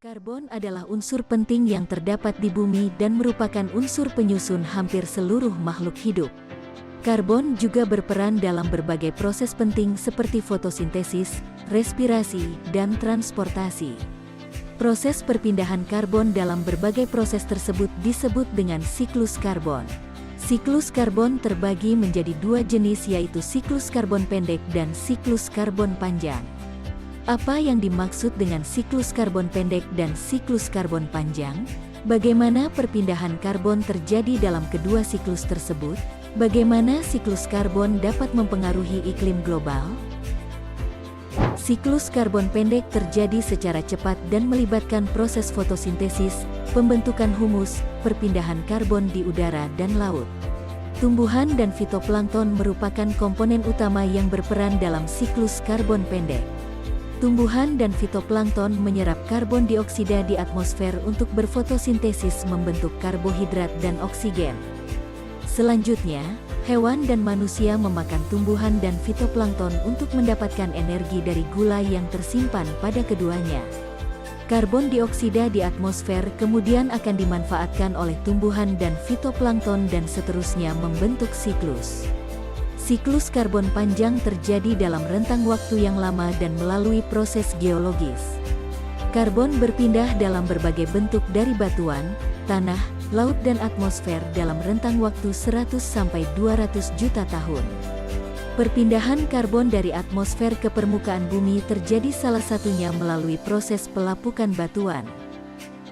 Karbon adalah unsur penting yang terdapat di bumi dan merupakan unsur penyusun hampir seluruh makhluk hidup. Karbon juga berperan dalam berbagai proses penting seperti fotosintesis, respirasi, dan transportasi. Proses perpindahan karbon dalam berbagai proses tersebut disebut dengan siklus karbon. Siklus karbon terbagi menjadi dua jenis, yaitu siklus karbon pendek dan siklus karbon panjang. Apa yang dimaksud dengan siklus karbon pendek dan siklus karbon panjang? Bagaimana perpindahan karbon terjadi dalam kedua siklus tersebut? Bagaimana siklus karbon dapat mempengaruhi iklim global? Siklus karbon pendek terjadi secara cepat dan melibatkan proses fotosintesis, pembentukan humus, perpindahan karbon di udara dan laut. Tumbuhan dan fitoplankton merupakan komponen utama yang berperan dalam siklus karbon pendek. Tumbuhan dan fitoplankton menyerap karbon dioksida di atmosfer untuk berfotosintesis membentuk karbohidrat dan oksigen. Selanjutnya, hewan dan manusia memakan tumbuhan dan fitoplankton untuk mendapatkan energi dari gula yang tersimpan pada keduanya. Karbon dioksida di atmosfer kemudian akan dimanfaatkan oleh tumbuhan dan fitoplankton dan seterusnya membentuk siklus. Siklus karbon panjang terjadi dalam rentang waktu yang lama dan melalui proses geologis. Karbon berpindah dalam berbagai bentuk dari batuan, tanah, laut dan atmosfer dalam rentang waktu 100 sampai 200 juta tahun. Perpindahan karbon dari atmosfer ke permukaan bumi terjadi salah satunya melalui proses pelapukan batuan.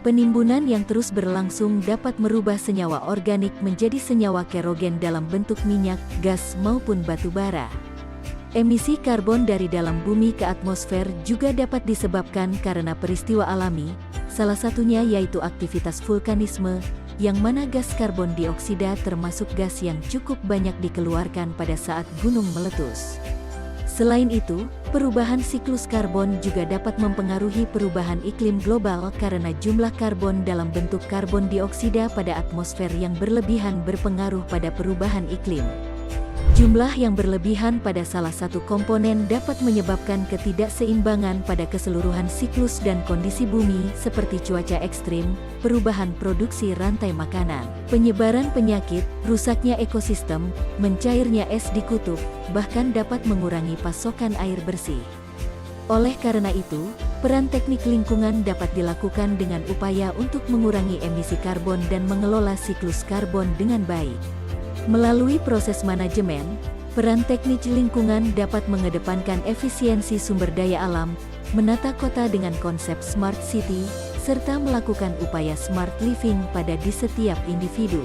Penimbunan yang terus berlangsung dapat merubah senyawa organik menjadi senyawa kerogen dalam bentuk minyak, gas maupun batu bara. Emisi karbon dari dalam bumi ke atmosfer juga dapat disebabkan karena peristiwa alami, salah satunya yaitu aktivitas vulkanisme, yang mana gas karbon dioksida termasuk gas yang cukup banyak dikeluarkan pada saat gunung meletus. Selain itu, perubahan siklus karbon juga dapat mempengaruhi perubahan iklim global karena jumlah karbon dalam bentuk karbon dioksida pada atmosfer yang berlebihan berpengaruh pada perubahan iklim. Jumlah yang berlebihan pada salah satu komponen dapat menyebabkan ketidakseimbangan pada keseluruhan siklus dan kondisi bumi seperti cuaca ekstrim, perubahan produksi rantai makanan, penyebaran penyakit, rusaknya ekosistem, mencairnya es di kutub, bahkan dapat mengurangi pasokan air bersih. Oleh karena itu, peran teknik lingkungan dapat dilakukan dengan upaya untuk mengurangi emisi karbon dan mengelola siklus karbon dengan baik. Melalui proses manajemen, peran teknik lingkungan dapat mengedepankan efisiensi sumber daya alam, menata kota dengan konsep smart city, serta melakukan upaya smart living di setiap individu.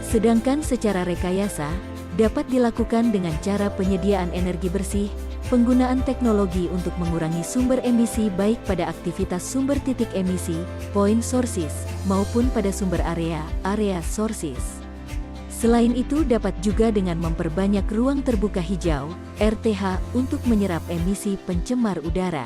Sedangkan secara rekayasa, dapat dilakukan dengan cara penyediaan energi bersih, penggunaan teknologi untuk mengurangi sumber emisi baik pada aktivitas sumber titik emisi, point sources, maupun pada sumber area sources. Selain itu dapat juga dengan memperbanyak ruang terbuka hijau, RTH, untuk menyerap emisi pencemar udara.